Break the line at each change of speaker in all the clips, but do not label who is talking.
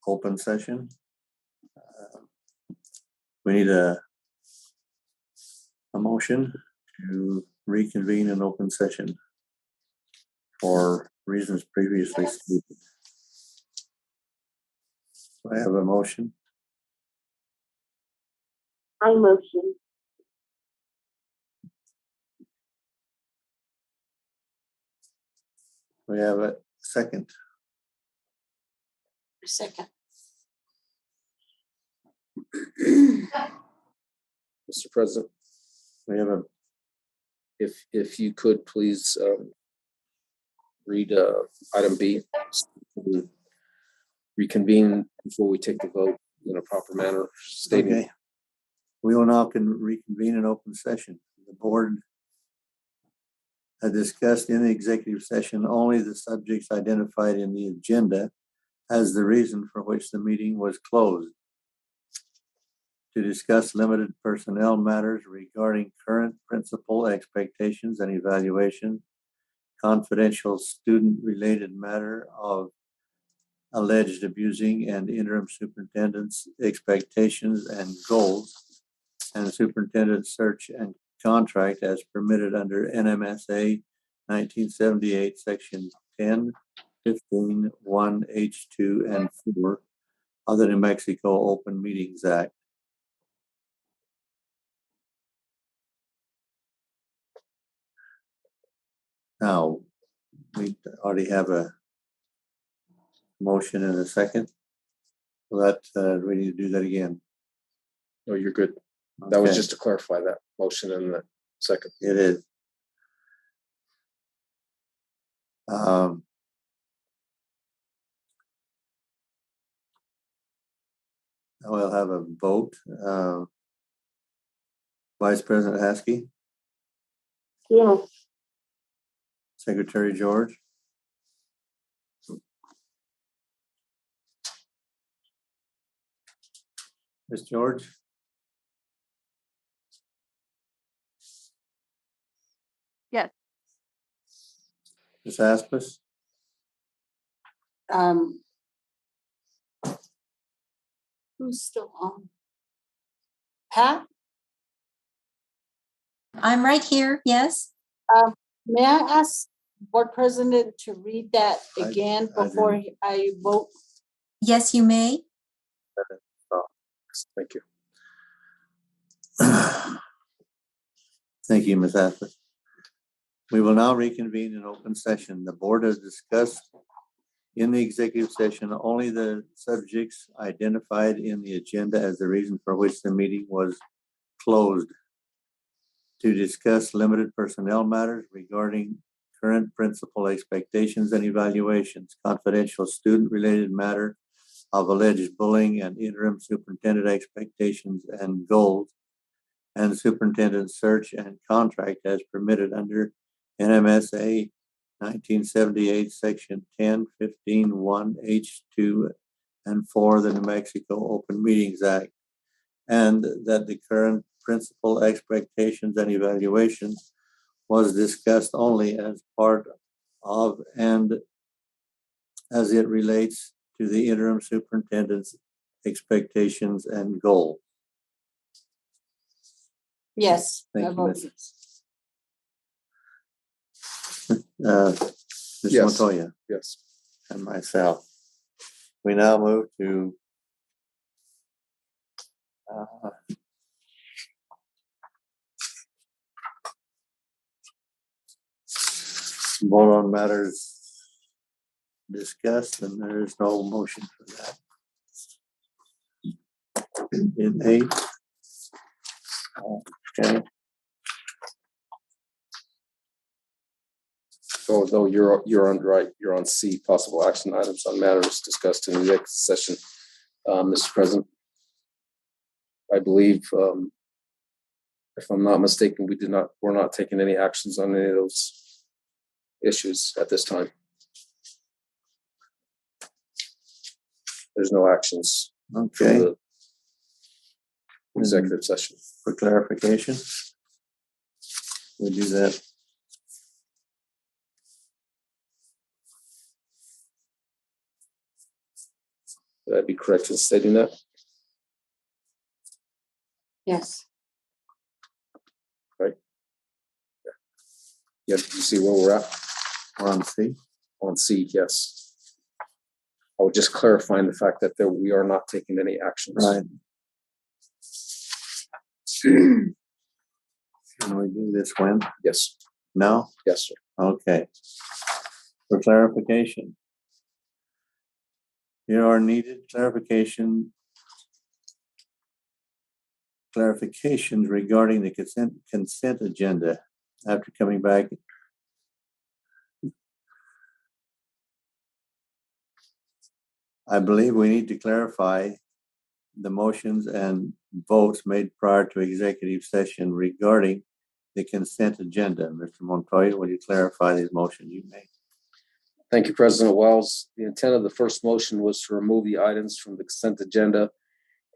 open session. We need a motion to reconvene an open session for reasons previously stated. Do I have a motion?
I motion.
We have a second.
Second.
Mr. President,
We have a,
if you could please read item B, reconvene before we take the vote in a proper manner, stating.
okay. We will now reconvene an open session. The board had discussed in the executive session only the subjects identified in the agenda as the reason for which the meeting was closed. To discuss limited personnel matters regarding current principal expectations and evaluation, confidential student-related matter of alleged abusing and interim superintendent's expectations and goals, and superintendent search and contract as permitted under NMSA 1978, section 10, 15, 1, H2, and 4 of the New Mexico Open Meetings Act. Now, we already have a motion and a second. So that we need to do that again.
No, you're good. That was
Okay.
just to clarify that motion and the second.
It is. We'll have a vote. Vice President Haskey,
Yes.
Secretary George, Ms. George,
Yes.
Ms. Aspis,
Who's still on? Pat,
I'm right here, yes.
may I ask Board President to read that again
I
before
do.
I vote?
Yes, you may.
Thank you.
Thank you, Ms. Aspis. We will now reconvene in open session. The board has discussed in the executive session only the subjects identified in the agenda as the reason for which the meeting was closed. To discuss limited personnel matters regarding current principal expectations and evaluations, confidential student-related matter of alleged bullying and interim superintendent expectations and goals, and superintendent search and contract as permitted under NMSA 1978, section 10, 15, 1, H2, and 4 of the New Mexico Open Meetings Act, and that the current principal expectations and evaluations was discussed only as part of and as it relates to the interim superintendent's expectations and goals.
Yes. I
Thank you,
vote
Ms.
yes.
Ms.
Yes.
Montoya
Yes.
and myself. We now move to vote on matters discussed, and there is no motion for that. In 8. Okay.
So though you're on right, you're on C, possible action items on matters discussed in the executive session. Mr. President, I believe, if I'm not mistaken, we're not taking any actions on any of those issues at this time. There's no actions from
Okay.
the executive session.
For clarification, we'll do that.
Would I be correct in stating that?
Yes.
Yeah, you see where we're at?
We're on C.
On C, yes. I would just clarifying the fact that we are not taking any actions.
Right. Can we do this when?
Yes,
No?
yes, sir.
Okay. For clarification. Here are needed clarifications regarding the consent agenda after coming back. I believe we need to clarify the motions and votes made prior to executive session regarding the consent agenda. Mr. Montoya, will you clarify these motions you made?
Thank you, President Wells. The intent of the first motion was to remove the items from the consent agenda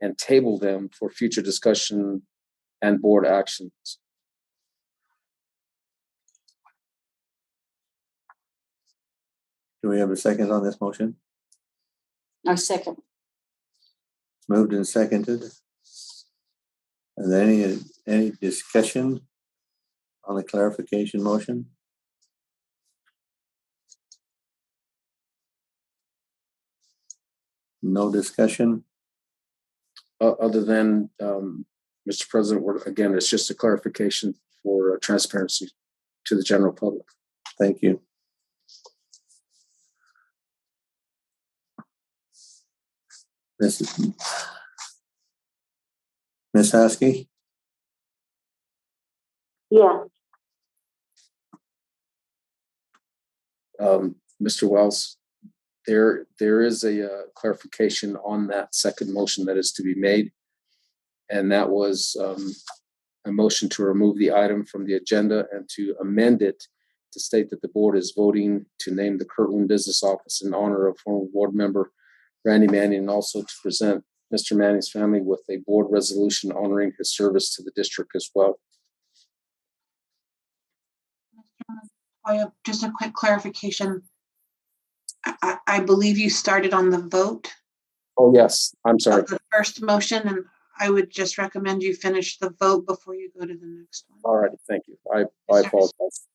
and table them for future discussion and board actions.
Do we have a second on this motion?
I second.
Moved and seconded. Is there any discussion on the clarification motion? No discussion?
Other than, Mr. President, again, it's just a clarification for transparency to the general public.
Thank you. Miss Haskey?
Yeah.
Mr. Wells, there is a clarification on that second motion that is to be made. And that was a motion to remove the item from the agenda and to amend it to state that the board is voting to name the Kirtland Business Office in honor of former board member Randy Manning, and also to present Mr. Manning's family with a board resolution honoring his service to the district as well.
Just a quick clarification. I believe you started on the vote
Oh, yes, I'm sorry.
of the first motion, and I would just recommend you finish the vote before you go to the next one.
All right, thank you. I
Yes, sir.
apologize.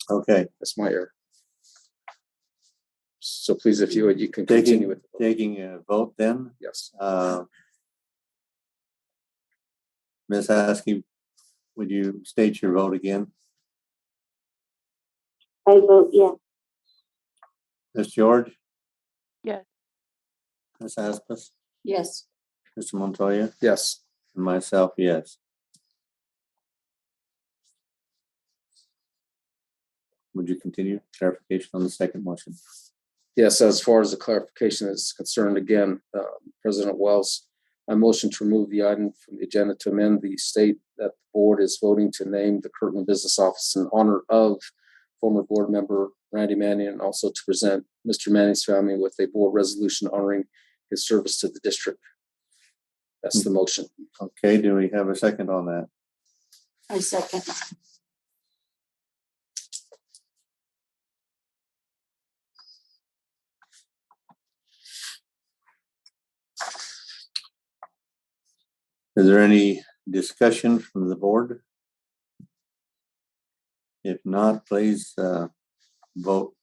Okay.
That's my error. So please, if you would, you can continue with the vote.
Taking a vote then.
Yes.
Ms. Haskey, would you state your vote again?
I vote yes.
Ms. George?
Yes.
Ms. Aspas?
Yes.
Mr. Montoya?
Yes.
And myself, yes. Would you continue clarification on the second motion?
Yes, as far as the clarification is concerned, again, President Wells, I motion to remove the item from the agenda to amend the state that the board is voting to name the Kirtland Business Office in honor of former board member Randy Manning, and also to present Mr. Manning's family with a board resolution honoring his service to the district. That's the motion.
Okay, do we have a second on that?
I second.
Is there any discussion from the board? If not, please vote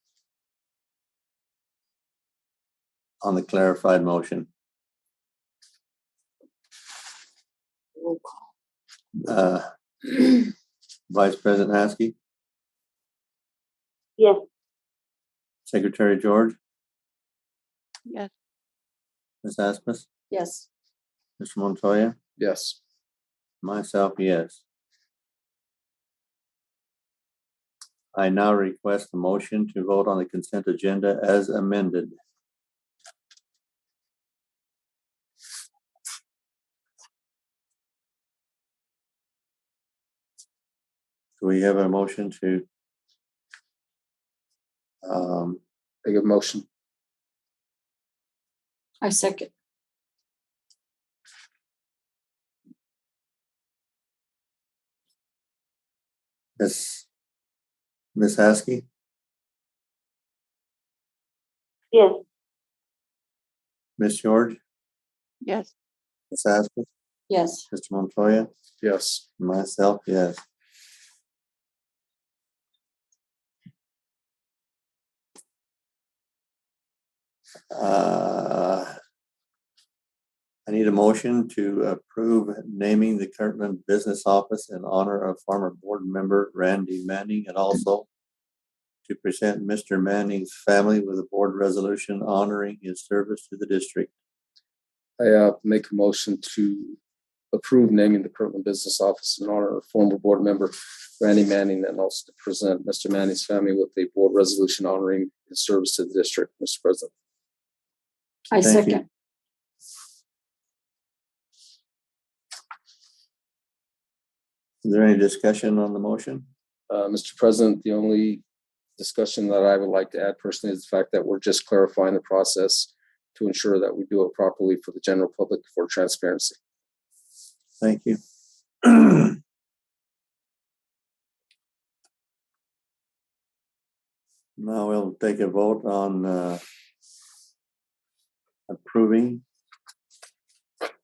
on the clarified motion.
Roll call.
Vice President Haskey,
Yes.
Secretary George,
Yes.
Ms. Asmus,
Yes.
Mr. Montoya,
Yes.
myself, yes. I now request a motion to vote on the consent agenda as amended. Do we have a motion to
Take a motion.
I second.
Ms. Haskey,
Yes.
Ms. George,
Yes.
Ms. Asper,
Yes.
Mr. Montoya,
Yes.
myself, yes. I need a motion to approve naming the Kirtland Business Office in honor of former board member Randy Manning, and also to present Mr. Manning's family with a board resolution honoring his service to the district.
I make a motion to approve naming the Kirtland Business Office in honor of former board member Randy Manning, and also to present Mr. Manning's family with a board resolution honoring his service to the district, Mr. President.
I
Thank you.
second.
Is there any discussion on the motion?
Mr. President, the only discussion that I would like to add personally is the fact that we're just clarifying the process to ensure that we do it properly for the general public for transparency.
Thank you. Now we'll take a vote on approving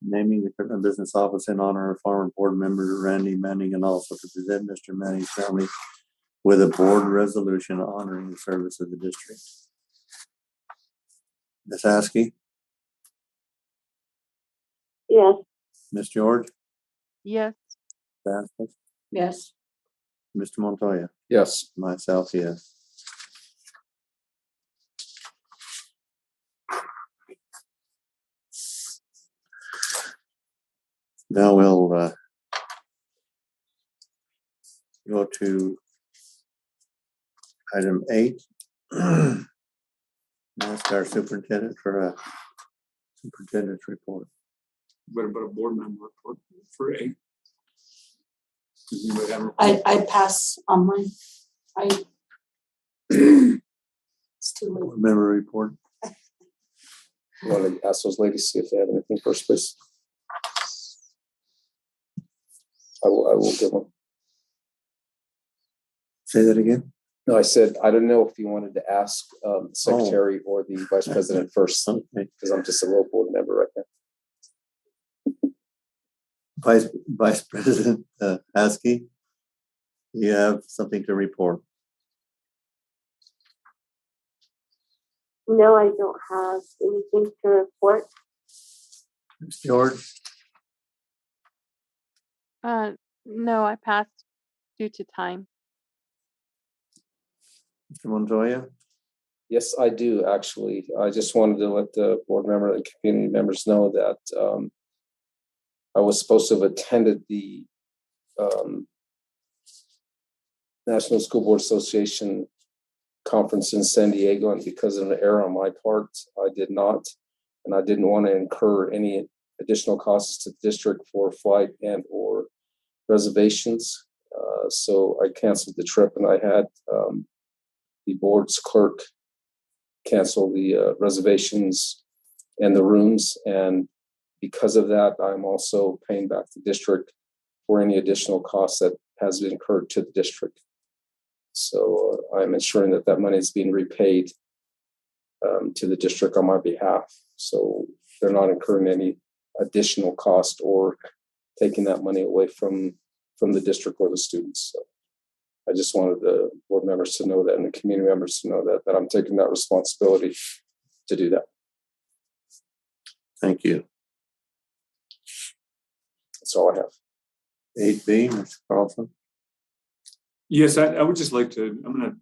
naming the Kirtland Business Office in honor of former board member Randy Manning, and also to present Mr. Manning's family with a board resolution honoring the service of the district. Ms. Askey?
Yes.
Ms. George?
Yes.
Ms. Asper?
Yes.
Mr. Montoya?
Yes.
Myself, yes. Now we'll go to item 8. Ask our superintendent for a superintendent's report.
What about a board member report for A? Does anybody have a report?
I pass on mine. It's too late.
Board member report.
You want to ask those ladies, see if they have anything first, please? I will give them.
Say that again.
No, I said, I don't know if you wanted to ask the secretary or the vice president first,
Okay.
because I'm just a little board member right now.
Vice President Askey, you have something to report.
No, I don't have anything to report.
Ms. George?
No, I passed due to time.
Mr. Montoya?
Yes, I do, actually. I just wanted to let the board member and community members know that I was supposed to have attended the National School Board Association conference in San Diego, and because of an error on my part, I did not. And I didn't want to incur any additional costs to the district for flight and or reservations. So I canceled the trip, and I had the board's clerk cancel the reservations and the rooms. And because of that, I'm also paying back the district for any additional costs that has been incurred to the district. So I'm ensuring that that money is being repaid to the district on my behalf. So they're not incurring any additional cost or taking that money away from the district or the students. So I just wanted the board members to know that, and the community members to know that I'm taking that responsibility to do that.
Thank you.
That's all I have.
8B, Mr. Carlson?
Yes, I would just like to, I'm going to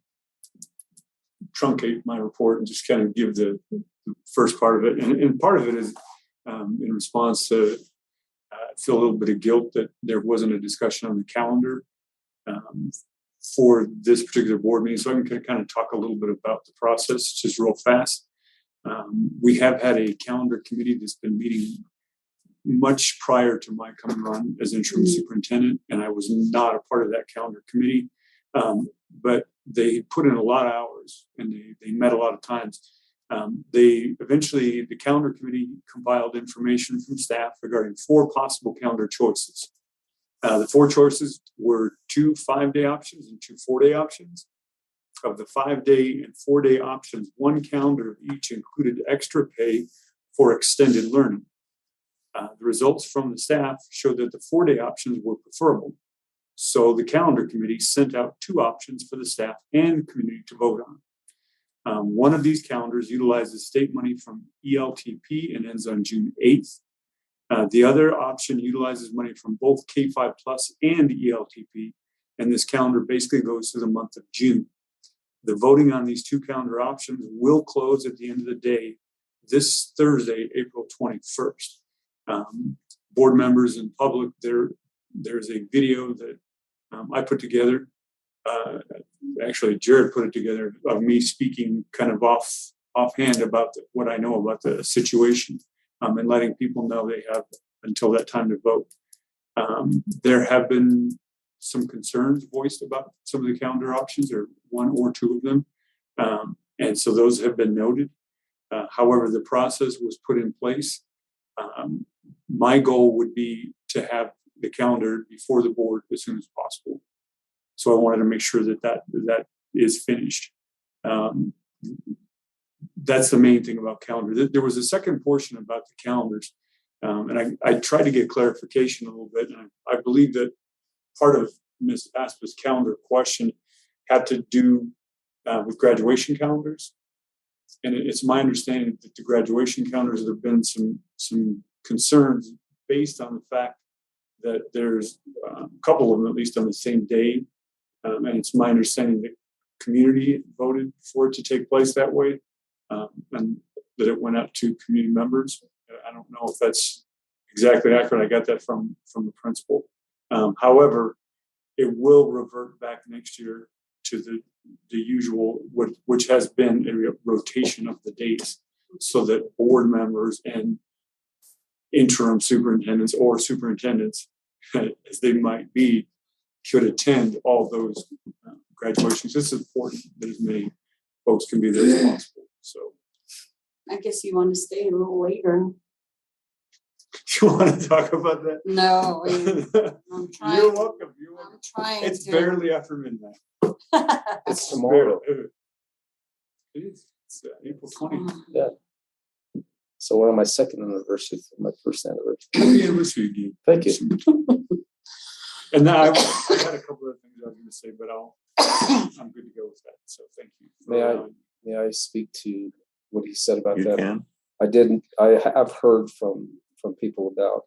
truncate my report and just kind of give the first part of it. And part of it is in response to feel a little bit of guilt that there wasn't a discussion on the calendar for this particular board meeting. So I'm going to kind of talk a little bit about the process just real fast. We have had a calendar committee that's been meeting much prior to my coming on as interim superintendent, and I was not a part of that calendar committee. But they put in a lot of hours, and they met a lot of times. The calendar committee compiled information from staff regarding 4 possible calendar choices. The 4 choices were 2 5-day options and 2 4-day options. Of the 5-day and 4-day options, 1 calendar of each included extra pay for extended learning. The results from the staff showed that the 4-day options were preferable. So the calendar committee sent out 2 options for the staff and community to vote on. One of these calendars utilizes state money from ELTP and ends on June 8th. The other option utilizes money from both K5 Plus and ELTP, and this calendar basically goes to the month of June. The voting on these 2 calendar options will close at the end of the day this Thursday, April 21st. Board members and public, there's a video that I put together. Actually, Jared put it together of me speaking kind of offhand about what I know about the situation, and letting people know they have until that time to vote. There have been some concerns voiced about some of the calendar options, or 1 or 2 of them, and so those have been noted. However, the process was put in place. My goal would be to have the calendar before the board as soon as possible. So I wanted to make sure that is finished. That's the main thing about calendar. There was a second portion about the calendars, and I tried to get clarification a little bit. And I believe that part of Ms. Aspa's calendar question had to do with graduation calendars. And it's my understanding that the graduation calendars, there have been some concerns based on the fact that there's a couple of them, at least on the same day. And it's my understanding that community voted for it to take place that way, and that it went out to community members. I don't know if that's exactly accurate. I got that from the principal. However, it will revert back next year to the usual, which has been a rotation of the dates, so that board members and interim superintendents or superintendents, as they might be, should attend all those graduations. It's important that as many folks can be there as possible. So
I guess you want to stay a little later.
you want to talk about that?
No, I'm trying.
You're welcome. You're welcome.
I'm trying
It's
to.
barely after midnight.
It's tomorrow.
It is. It's April 20th.
Yeah. So we're on my 2nd anniversary from my 1st anniversary.
Happy anniversary again.
Thank you.
And now I had a couple of things I was going to say, but I'm good to go with that. So thank you.
May I speak to what he said about
You
that?
can.
I have heard from people about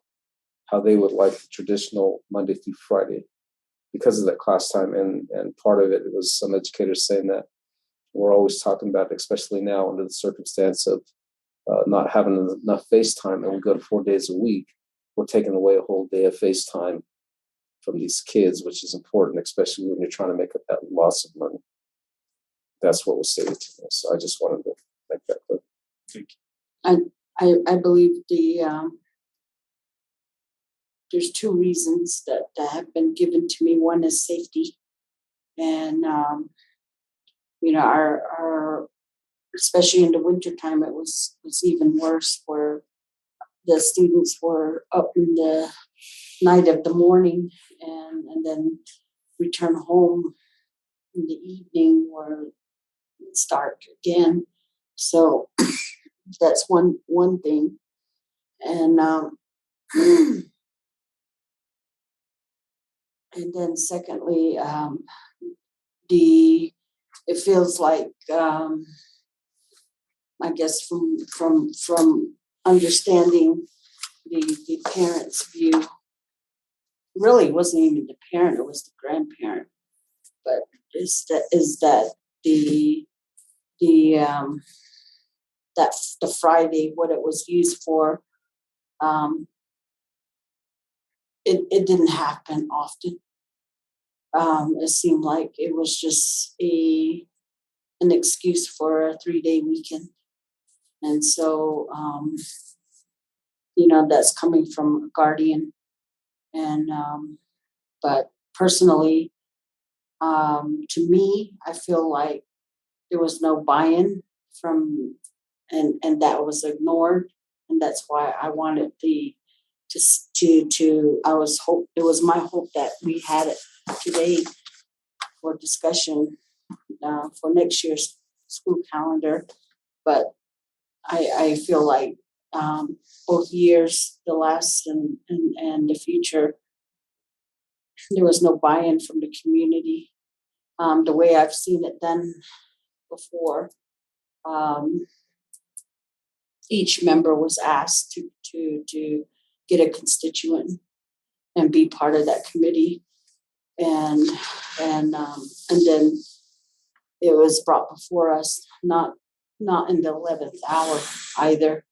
how they would like the traditional Monday through Friday because of that class time. And part of it was some educators saying that we're always talking about, especially now under the circumstance of not having enough face time, and we go to 4 days a week, we're taking away a whole day of face time from these kids, which is important, especially when you're trying to make up that loss of money. That's what was stated to me. So I just wanted to make that clear.
Thank you.
I believe there's 2 reasons that have been given to me. One is safety, and our especially in the wintertime, it was even worse, where the students were up in the night of the morning and then return home in the evening where it's dark again. So that's one thing. And and then secondly, it feels like I guess from understanding the parents' view, really it wasn't even the parent, it was the grandparent. But is that the Friday, what it was used for, it didn't happen often. It seemed like it was just an excuse for a 3-day weekend. And so, that's coming from a guardian. And, but personally, to me, I feel like there was no buy-in and that was ignored. And that's why I wanted it was my hope that we had it today for discussion for next year's school calendar. But I feel like both years, the last and the future, there was no buy-in from the community. The way I've seen it done before, each member was asked to get a constituent and be part of that committee, and then it was brought before us, not in the 11th hour either.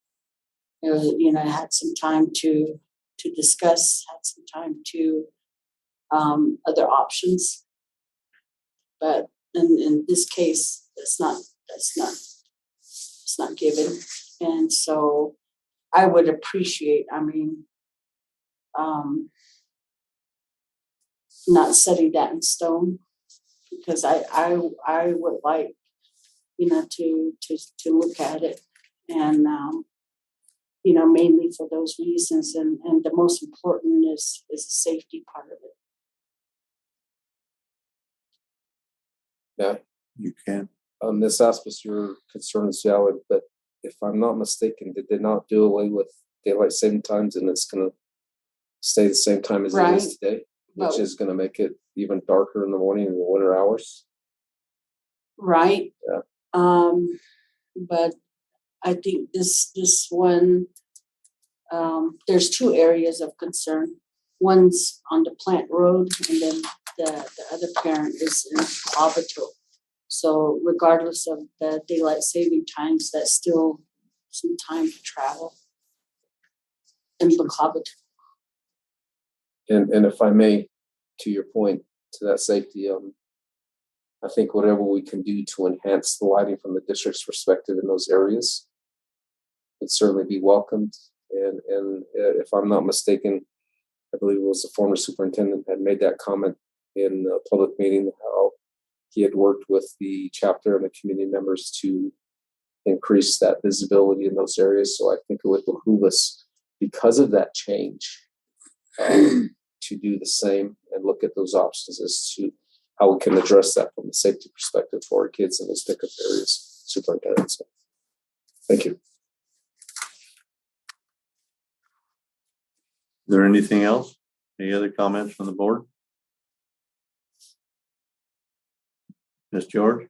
It was, had some time to discuss, had some time to other options, but in this case, it's not given, and so I would appreciate. Not setting that in stone, because I would like, to look at it, and mainly for those reasons, and the most important is the safety part of it.
Yeah,
You can.
Ms. Aspis, your concern is valid, but if I'm not mistaken, did they not do away with daylight saving times, and it's going to stay the same time as it is today, which
But-
is going to make it even darker in the morning in the winter hours?
Right.
Yeah.
But I think this one, there's two areas of concern. One's on the Plant Road, and then the other parent is in Clavato. So regardless of the daylight saving times, that's still some time to travel in Clavato.
And if I may, to your point, to that safety, I think whatever we can do to enhance the lighting from the district's perspective in those areas would certainly be welcomed. And if I'm not mistaken, I believe it was the former superintendent had made that comment in a public meeting, how he had worked with the chapter and the community members to increase that visibility in those areas. So I think it would behoove us, because of that change, to do the same and look at those options as to how we can address that from a safety perspective for our kids in those pickup areas. Superintendent. So, thank you.
Is there anything else? Any other comments from the board? Ms. George?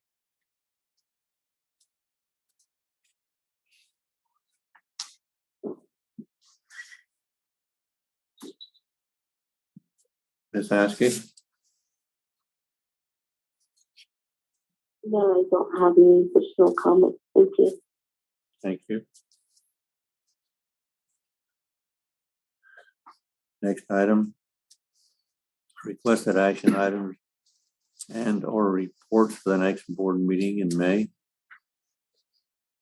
Ms. Askey?
No, I don't have any additional comments. Thank you.
Thank you. Next item. Requested action items and or reports for the next board meeting in May. Do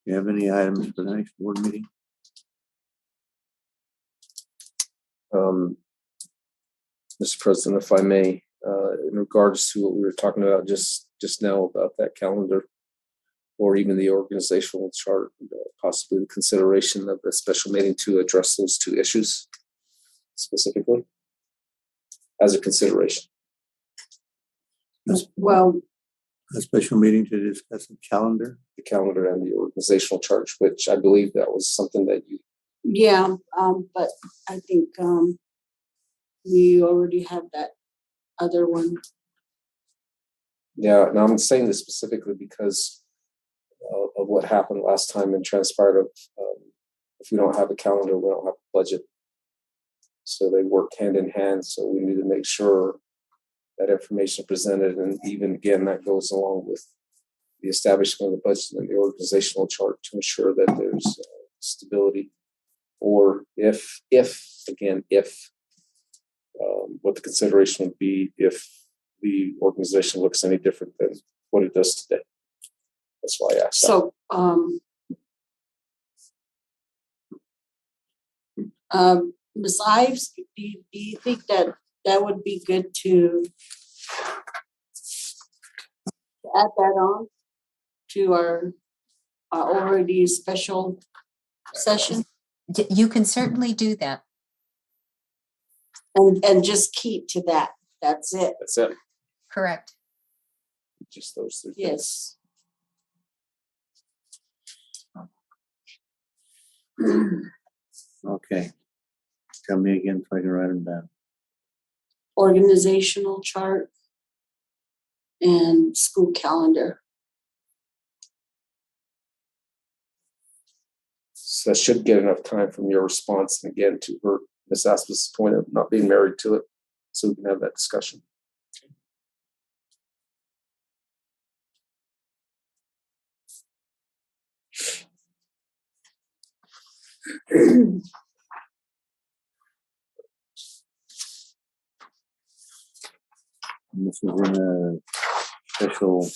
you have any items for the next board meeting?
Mr. President, if I may, in regards to what we were talking about just now about that calendar, or even the organizational chart, possibly the consideration of a special meeting to address those two issues specifically as a consideration.
Well,
A special meeting to discuss the calendar?
The calendar and the organizational chart, which I believe that was something that you.
yeah, but I think we already have that other one.
Yeah, and I'm saying this specifically because of what happened last time and transpired of if we don't have a calendar, we don't have a budget. So they work hand in hand. So we need to make sure that information presented, and even again, that goes along with the establishment of the budget and the organizational chart to ensure that there's stability. Or if what the consideration would be if the organization looks any different than what it does today. That's why I asked.
So, Ms. Ives, do you think that would be good to add that on to our already special session,
You can certainly do that.
and just keep to that? That's it.
That's it.
Correct.
Just those three things.
Yes.
Okay. Tell me again so I can write them down.
Organizational chart and school calendar.
So that should get enough time from your response, and again, to her, Ms. Aspis' point of not being married to it, so we can have that discussion.
And this is in a special,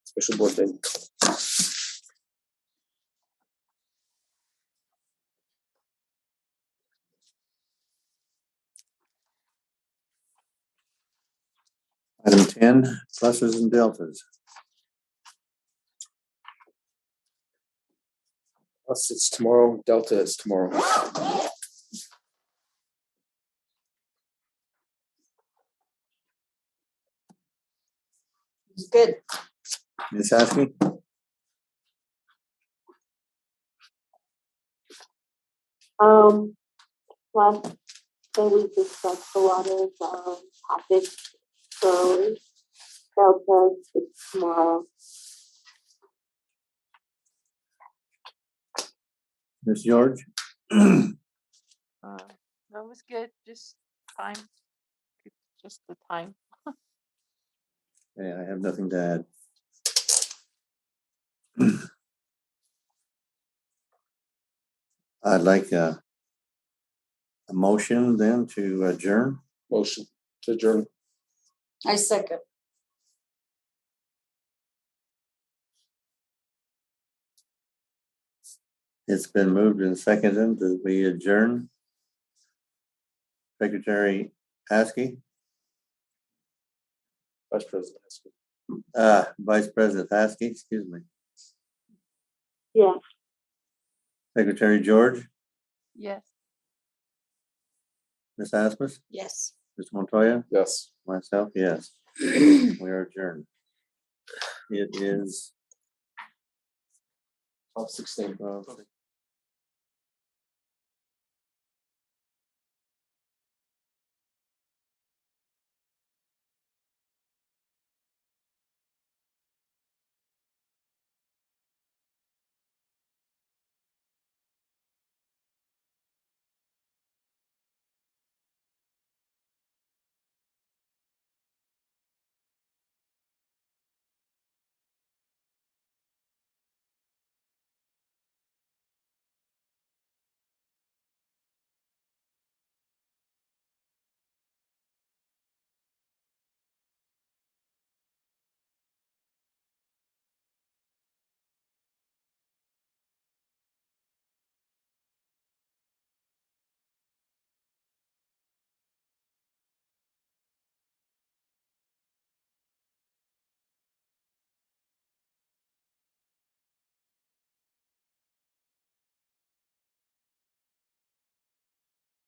Special board meeting.
item 10, pluses and deltas.
Plus, it's tomorrow. Delta is tomorrow.
Good.
Ms. Askey?
Last day we discussed a lot of topics, so Delta is tomorrow.
Ms. George?
That was good, just time. Just the time.
Yeah, I have nothing to add. I'd like a motion then to adjourn.
Motion to adjourn.
I second.
It's been moved and seconded that we adjourn. Secretary Askey,
Vice President.
Vice President Askey, excuse me.
Yeah.
Secretary George,
Yes.
Ms. Asmus,
Yes.
Ms. Montoya,
Yes.
myself, yes. We are adjourned. It is
12:16.
12:16.